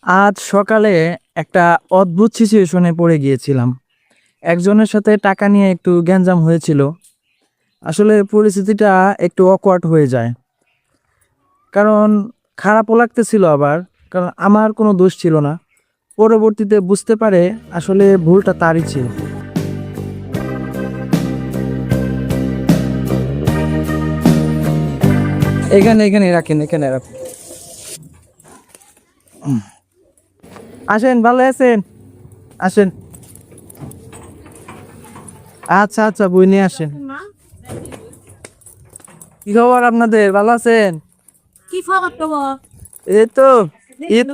আজ সকালে একটা অদ্ভুত সিচুয়েশনে পড়ে গিয়েছিলাম। একজনের সাথে টাকা নিয়ে একটু গ্যাঞ্জাম হয়েছিল। আসলে পরিস্থিতিটা একটু awkward হয়ে যায়। কারণ খারাপও লাগতেছিল আবার। কারণ আমার কোনো দোষ ছিল না। পরবর্তীতে বুঝতে পারে আসলে ভুলটা তারই ছিল। এখানে রাখেন, এখানে রাখুন। আসেন, ভালো আছেন? আসেন। আচ্ছা, আচ্ছা, বই নিয়ে আসেন। কি খবর আপনাদের? ভালো আছেন? কি খবর তোমার? এই তো ঈদ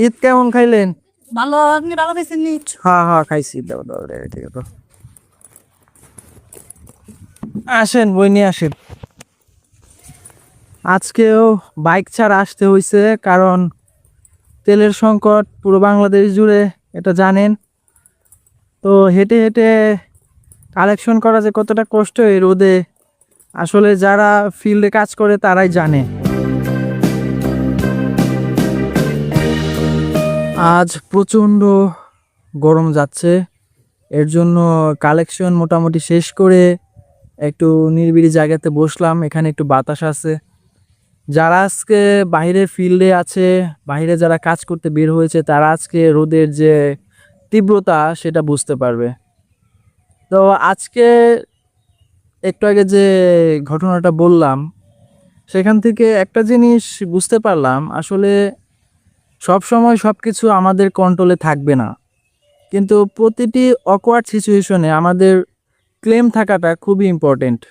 ঈদ কেমন খাইলেন? ভালো, আপনি ভালো পেয়েছেন নি? হ্যাঁ, হ্যাঁ, খাইছি। দাও, দাও, ঠিক আছে। আসেন, বই নিয়ে আসেন। আজকেও বাইক ছাড়া আসতে হয়েছে, কারণ তেলের সংকট পুরো বাংলাদেশ জুড়ে, এটা জানেন। তো হেঁটে হেঁটে কালেকশন করা যে কতটা কষ্ট এই রোদে, আসলে যারা ফিল্ডে কাজ করে তারাই জানে। আজ প্রচণ্ড গরম যাচ্ছে, এর জন্য কালেকশন মোটামুটি শেষ করে একটু নিরিবিলি জায়গাতে বসলাম। এখানে একটু বাতাস আছে। যারা আজকে বাইরে ফিল্ডে আছে, বাইরে যারা কাজ করতে বের হয়েছে, তারা আজকে রোদের যে তীব্রতা সেটা বুঝতে পারবে। তো আজকে একটু আগে যে ঘটনাটা বললাম, সেখান থেকে একটা জিনিস বুঝতে পারলাম, আসলে সব সময় সবকিছু আমাদের কন্ট্রোলে থাকবে না। কিন্তু প্রতিটি অকওয়ার্ড সিচুয়েশনে আমাদের ক্লেম থাকাটা খুবই ইম্পর্টেন্ট।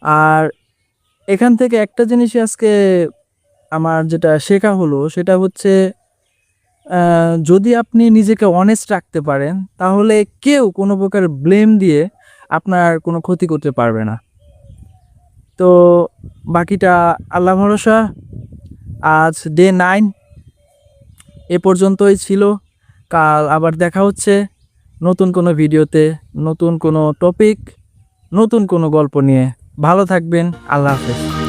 আর এখান থেকে একটা জিনিসই আজকে আমার যেটা শেখা হলো সেটা হচ্ছে, যদি আপনি নিজেকে অনেস্ট রাখতে পারেন, তাহলে কেউ কোনো প্রকার ব্লেম দিয়ে আপনার কোনো ক্ষতি করতে পারবে না। তো বাকিটা আল্লাহ ভরসা। আজ ডে 9 এ পর্যন্তই ছিল। কাল আবার দেখা হচ্ছে নতুন কোনো ভিডিওতে, নতুন কোনো টপিক, নতুন কোনো গল্প নিয়ে। ভালো থাকবেন। আল্লাহ হাফেজ।